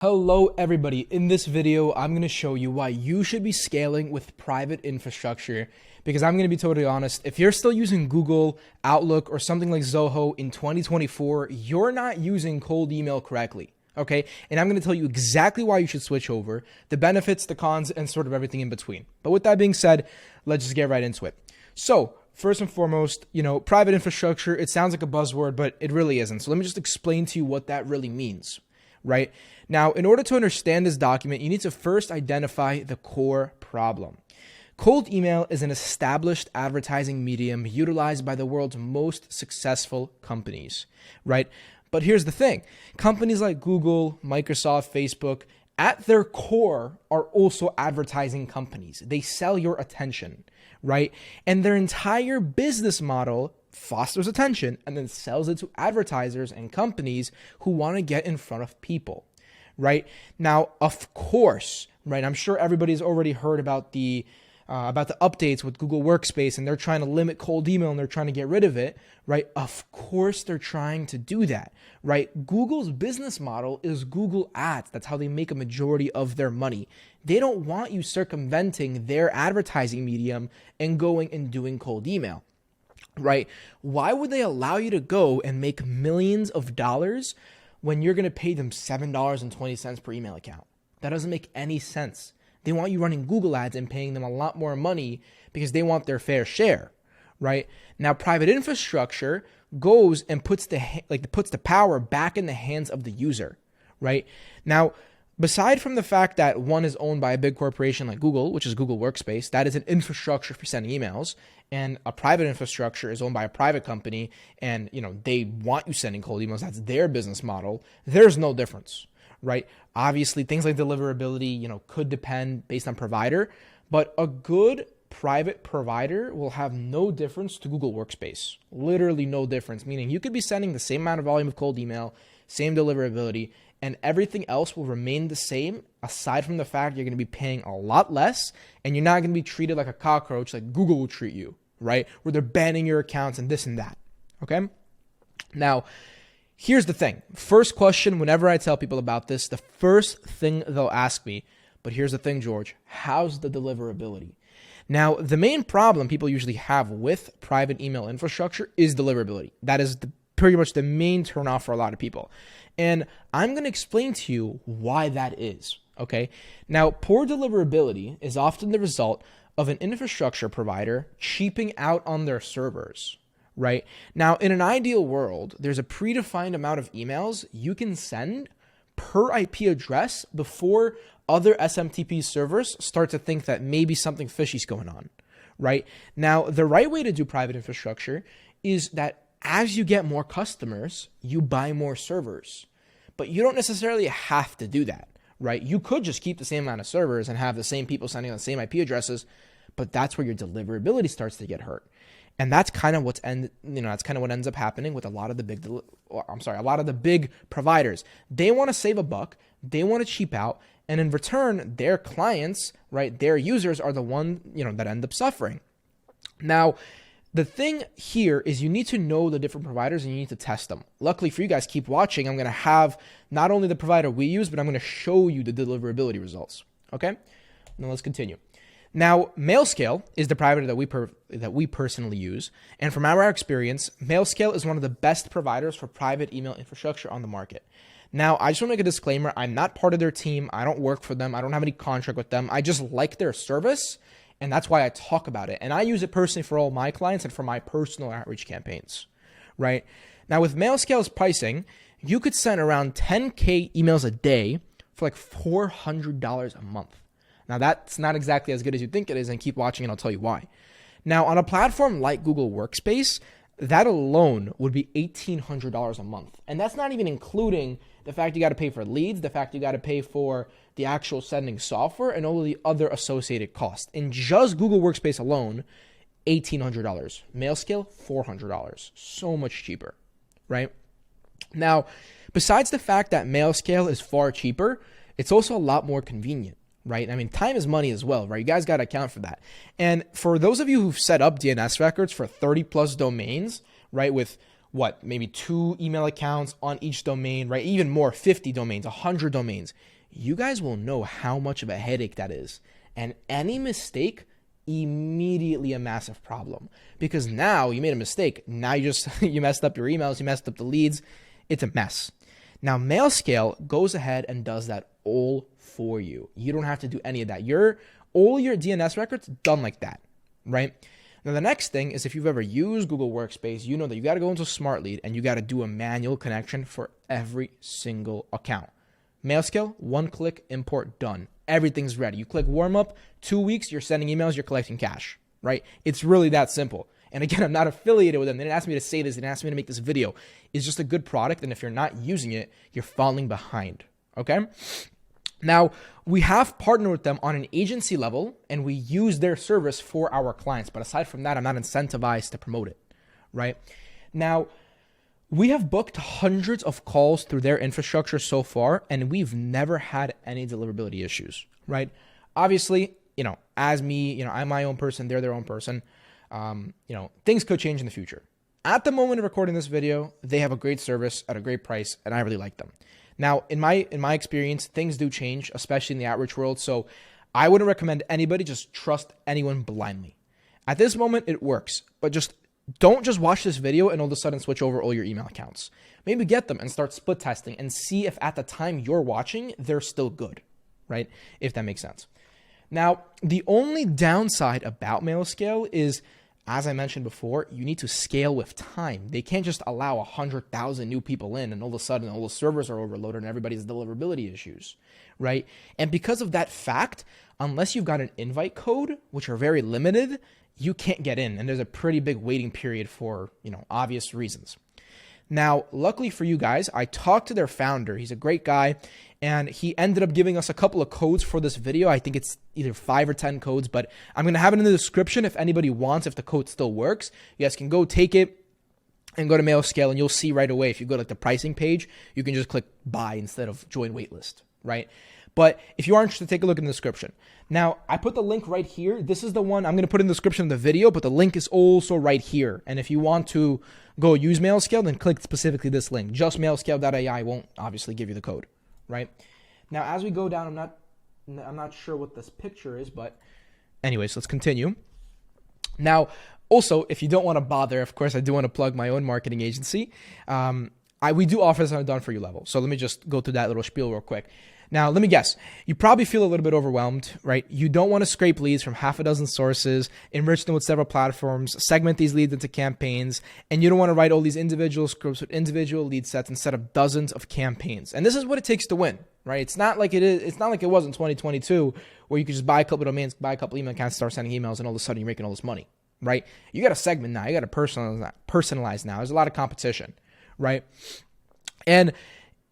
Hello everybody, in this video I'm going to show you why you should be scaling with private infrastructure, because I'm going to be totally honest, if you're still using Google, Outlook, or something like Zoho in 2024, you're not using cold email correctly, okay? And I'm going to tell you exactly why you should switch over, the benefits, the cons, and sort of everything in between. But with that being said, let's just get right into it. So first and foremost, private infrastructure, it sounds like a buzzword, but it really isn't. So let me just explain to you what that really means. Right? Now, in order to understand this document, you need to first identify the core problem. Cold email is an established advertising medium utilized by the world's most successful companies, right? But here's the thing. Companies like Google, Microsoft, Facebook, at their core are also advertising companies. They sell your attention, right? And their entire business model fosters attention and then sells it to advertisers and companies who want to get in front of people, right? Now, of course, right? I'm sure everybody's already heard about the updates with Google Workspace, and they're trying to limit cold email and they're trying to get rid of it, right? Of course, they're trying to do that, right? Google's business model is Google Ads. That's how they make a majority of their money. They don't want you circumventing their advertising medium and going and doing cold email. Right? Why would they allow you to go and make millions of dollars when you're going to pay them $7.20 per email account? That doesn't make any sense. They want you running Google ads and paying them a lot more money because they want their fair share, right? Now, private infrastructure goes and puts the power back in the hands of the user, right? Now, beside from the fact that one is owned by a big corporation like Google, which is Google Workspace, that is an infrastructure for sending emails, and a private infrastructure is owned by a private company, and they want you sending cold emails. That's their business model. There's no difference, right? Obviously, things like deliverability, could depend based on provider, but a good private provider will have no difference to Google Workspace. Literally no difference, meaning you could be sending the same amount of volume of cold email, same deliverability, and everything else will remain the same, aside from the fact you're going to be paying a lot less, and you're not going to be treated like a cockroach like Google will treat you, right? Where they're banning your accounts and this and that, okay? Now, here's the thing. First question, whenever I tell people about this, the first thing they'll ask me, but here's the thing, George, how's the deliverability? Now, the main problem people usually have with private email infrastructure is deliverability. That is pretty much the main turnoff for a lot of people. And I'm going to explain to you why that is, okay? Now, poor deliverability is often the result of an infrastructure provider cheaping out on their servers, right? Now, in an ideal world, there's a predefined amount of emails you can send per IP address before other SMTP servers start to think that maybe something fishy is going on, right? Now, the right way to do private infrastructure is that as you get more customers, you buy more servers. But you don't necessarily have to do that, right? You could just keep the same amount of servers and have the same people sending on the same IP addresses, but that's where your deliverability starts to get hurt. And that's kind of what ends up happening with a lot of the big providers. They want to save a buck, they want to cheap out, and in return, their clients, right, their users are the one, that end up suffering. Now, the thing here is you need to know the different providers and you need to test them. Luckily for you guys, keep watching. I'm going to have not only the provider we use, but I'm going to show you the deliverability results. Okay? Now let's continue. Now, MailScale is the provider that we personally use. And from our experience, MailScale is one of the best providers for private email infrastructure on the market. Now, I just want to make a disclaimer. I'm not part of their team. I don't work for them. I don't have any contract with them. I just like their service. And that's why I talk about it. And I use it personally for all my clients and for my personal outreach campaigns, right? Now, with MailScale's pricing, you could send around 10K emails a day for like $400 a month. Now, that's not exactly as good as you think it is, and keep watching and I'll tell you why. Now, on a platform like Google Workspace, that alone would be $1,800 a month. And that's not even including the fact you got to pay for leads, the fact you got to pay for the actual sending software, and all of the other associated costs. In just Google Workspace alone, $1,800. MailScale, $400. So much cheaper, right? Now, besides the fact that MailScale is far cheaper, it's also a lot more convenient, right? I mean, time is money as well, right? You guys got to account for that. And for those of you who've set up DNS records for 30 plus domains, right, with maybe 2 email accounts on each domain, right? Even more, 50 domains, 100 domains. You guys will know how much of a headache that is. And any mistake, immediately a massive problem, because now you made a mistake. Now you messed up your emails, you messed up the leads. It's a mess. Now MailScale goes ahead and does that all for you. You don't have to do any of that. All your DNS records done like that, right? Now the next thing is, if you've ever used Google Workspace, you know that you got to go into Smart Lead and you got to do a manual connection for every single account. MailScale, 1 click, import, done. Everything's ready. You click warm up, 2 weeks, you're sending emails, you're collecting cash, right? It's really that simple. And again, I'm not affiliated with them. They didn't ask me to say this. They didn't ask me to make this video. It's just a good product. And if you're not using it, you're falling behind, okay? Now, we have partnered with them on an agency level, and we use their service for our clients. But aside from that, I'm not incentivized to promote it, right? Now, we have booked hundreds of calls through their infrastructure so far, and we've never had any deliverability issues, right? Obviously, as me, I'm my own person, they're their own person. Things could change in the future. At the moment of recording this video, they have a great service at a great price, and I really like them. Now, in my experience, things do change, especially in the outreach world. So I wouldn't recommend anybody just trust anyone blindly. At this moment, it works, but don't just watch this video and all of a sudden switch over all your email accounts. Maybe get them and start split testing and see if at the time you're watching, they're still good, right? If that makes sense. Now, the only downside about MailScale is, as I mentioned before, you need to scale with time. They can't just allow 100,000 new people in and all of a sudden all the servers are overloaded and everybody's deliverability issues, right? And because of that fact, unless you've got an invite code, which are very limited, you can't get in. And there's a pretty big waiting period for, obvious reasons. Now, luckily for you guys, I talked to their founder. He's a great guy, and he ended up giving us a couple of codes for this video. I think it's either 5 or 10 codes, but I'm going to have it in the description if anybody wants, if the code still works. You guys can go take it and go to MailScale, and you'll see right away. If you go to the pricing page, you can just click buy instead of join waitlist, right? But if you are interested, take a look in the description. Now, I put the link right here. This is the one I'm going to put in the description of the video, but the link is also right here. And if you want to go use MailScale, then click specifically this link. Just mailscale.ai won't obviously give you the code, right? Now, as we go down, I'm not sure what this picture is, but anyways, let's continue. Now, also, if you don't want to bother, of course, I do want to plug my own marketing agency. We do offer this on a done-for-you level. So let me just go through that little spiel real quick. Now, let me guess. You probably feel a little bit overwhelmed, right? You don't want to scrape leads from half a dozen sources, enrich them with several platforms, segment these leads into campaigns, and you don't want to write all these individual scripts with individual lead sets instead of dozens of campaigns. And this is what it takes to win, right? It's not like it was in 2022 where you could just buy a couple of domains, buy a couple email accounts, start sending emails, and all of a sudden you're making all this money, right? You got to segment now. You got to personalize now. There's a lot of competition, right? And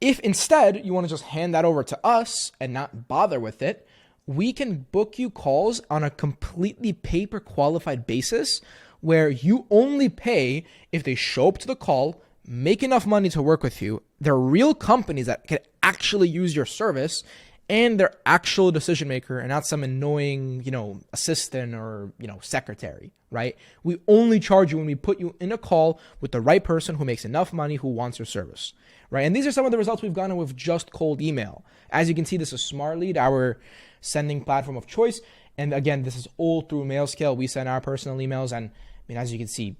if instead you want to just hand that over to us and not bother with it, we can book you calls on a completely pay-per-qualified basis where you only pay if they show up to the call, make enough money to work with you. They're real companies that can actually use your service, and they're actual decision maker and not some annoying, assistant or, secretary, right? We only charge you when we put you in a call with the right person who makes enough money, who wants your service, right? And these are some of the results we've gotten with just cold email. As you can see, this is Smart Lead, our sending platform of choice. And again, this is all through MailScale. We send our personal emails, and as you can see,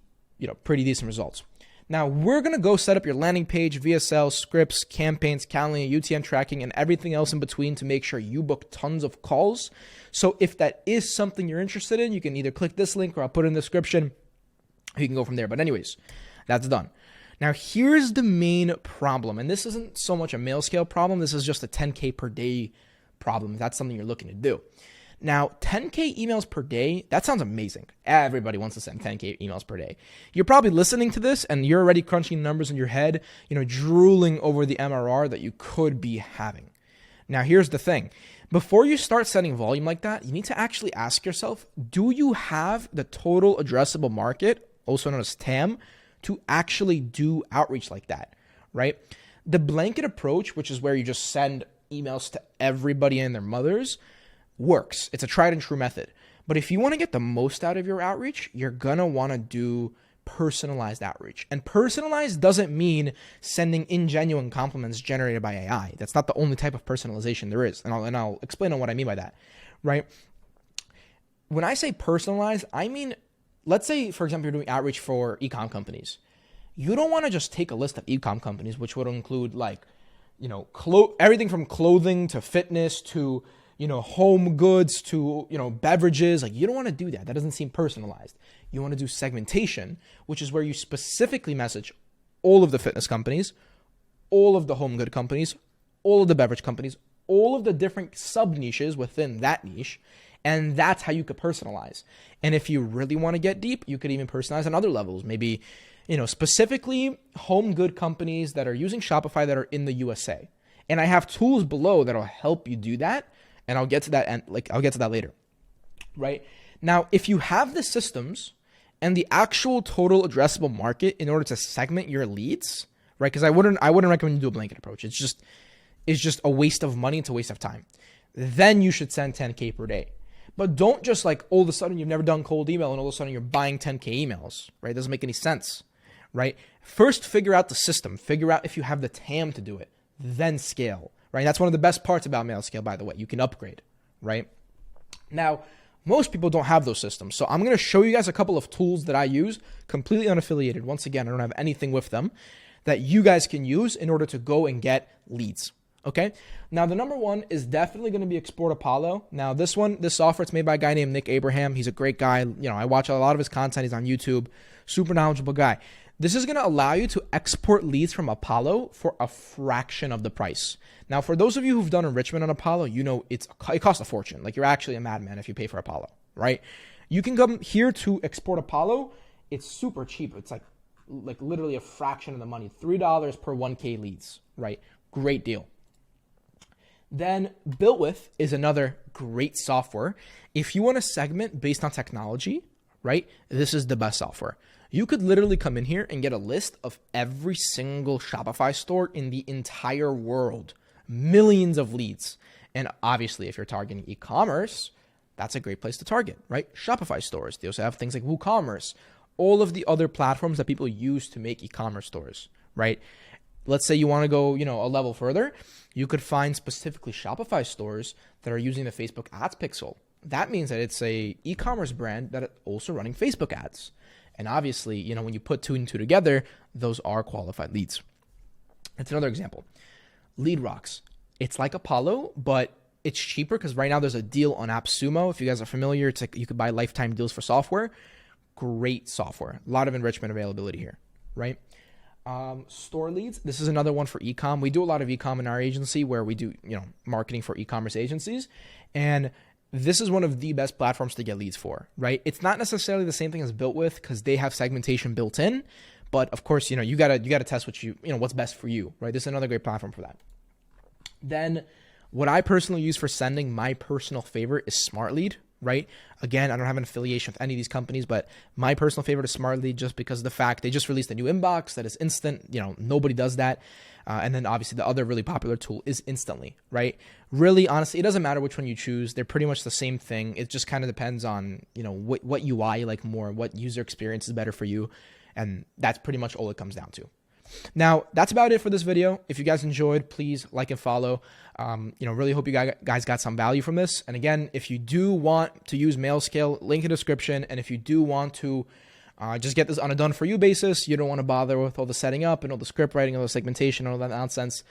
pretty decent results. Now, we're going to go set up your landing page, VSL, scripts, campaigns, calendar, UTM tracking, and everything else in between to make sure you book tons of calls. So if that is something you're interested in, you can either click this link or I'll put it in the description. You can go from there. But anyways, that's done. Now, here's the main problem. And this isn't so much a MailScale problem. This is just a 10K per day problem. If that's something you're looking to do. Now, 10K emails per day, that sounds amazing. Everybody wants to send 10K emails per day. You're probably listening to this and you're already crunching numbers in your head, drooling over the MRR that you could be having. Now, here's the thing. Before you start sending volume like that, you need to actually ask yourself, do you have the total addressable market, also known as TAM, to actually do outreach like that, right? The blanket approach, which is where you just send emails to everybody and their mothers, works. It's a tried and true method. But if you want to get the most out of your outreach, you're going to want to do personalized outreach. And personalized doesn't mean sending ingenuine compliments generated by AI. That's not the only type of personalization there is. And I'll explain on what I mean by that, right? When I say personalized, I mean, let's say, for example, you're doing outreach for e-com companies. You don't want to just take a list of e-com companies, which would include like, everything from clothing to fitness to, home goods to, beverages. Like, you don't want to do that. That doesn't seem personalized. You want to do segmentation, which is where you specifically message all of the fitness companies, all of the home good companies, all of the beverage companies, all of the different sub niches within that niche. And that's how you could personalize. And if you really want to get deep, you could even personalize on other levels. Maybe, specifically home good companies that are using Shopify that are in the USA. And I have tools below that'll help you do that. And I'll get to that, and I'll get to that later, right? Now, if you have the systems and the actual total addressable market in order to segment your leads, right? Because I wouldn't recommend you do a blanket approach. It's just a waste of money. It's a waste of time. Then you should send 10K per day. But don't just like all of a sudden you've never done cold email and all of a sudden you're buying 10K emails, right? It doesn't make any sense, right? First, figure out the system. Figure out if you have the TAM to do it. Then scale, right? That's one of the best parts about MailScale, by the way. You can upgrade, right? Now, most people don't have those systems. So I'm going to show you guys a couple of tools that I use, completely unaffiliated. Once again, I don't have anything with them that you guys can use in order to go and get leads. Okay. Now, the number one is definitely going to be Export Apollo. Now, this software, it's made by a guy named Nick Abraham. He's a great guy. I watch a lot of his content. He's on YouTube. Super knowledgeable guy. This is going to allow you to export leads from Apollo for a fraction of the price. Now, for those of you who've done enrichment on Apollo, it costs a fortune. Like, you're actually a madman if you pay for Apollo, right? You can come here to Export Apollo. It's super cheap. It's like literally a fraction of the money. $3 per 1K leads, right? Great deal. Then Built With is another great software. If you want to segment based on technology, right, this is the best software. You could literally come in here and get a list of every single Shopify store in the entire world. Millions of leads. And obviously, if you're targeting e-commerce, that's a great place to target, right? Shopify stores. They also have things like WooCommerce, all of the other platforms that people use to make e-commerce stores, right? Let's say you want to go, a level further. You could find specifically Shopify stores that are using the Facebook ads pixel. That means that it's a e-commerce brand that is also running Facebook ads. And obviously, when you put two and two together, those are qualified leads. That's another example. LeadRocks. It's like Apollo, but it's cheaper because right now there's a deal on AppSumo. If you guys are familiar, it's like you could buy lifetime deals for software. Great software. A lot of enrichment availability here, right? Store Leads. This is another one for e-com. We do a lot of e-com in our agency where we do, marketing for e-commerce agencies. And this is one of the best platforms to get leads for, right? It's not necessarily the same thing as Built With because they have segmentation built in. But of course, you gotta test what's best for you, right? This is another great platform for that. Then what I personally use for sending, my personal favorite is Smart Lead, right? Again, I don't have an affiliation with any of these companies, but my personal favorite is Smart Lead just because of the fact they just released a new inbox that is instant. Nobody does that. And then obviously the other really popular tool is Instantly, right? Really, honestly, it doesn't matter which one you choose. They're pretty much the same thing. It just kind of depends on, what UI you like more, what user experience is better for you. And that's pretty much all it comes down to. Now, that's about it for this video. If you guys enjoyed, please like and follow. Really hope you guys got some value from this. And again, if you do want to use MailScale, link in the description. And if you do want to just get this on a done-for-you basis, you don't want to bother with all the setting up and all the script writing, all the segmentation, all that nonsense,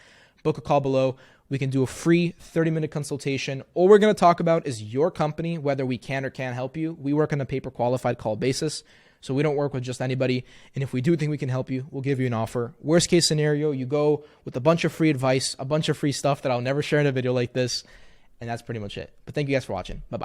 book a call below. We can do a free 30-minute consultation. All we're going to talk about is your company, whether we can or can't help you. We work on a paper-qualified call basis. So we don't work with just anybody. And if we do think we can help you, we'll give you an offer. Worst case scenario, you go with a bunch of free advice, a bunch of free stuff that I'll never share in a video like this. And that's pretty much it. But thank you guys for watching. Bye-bye.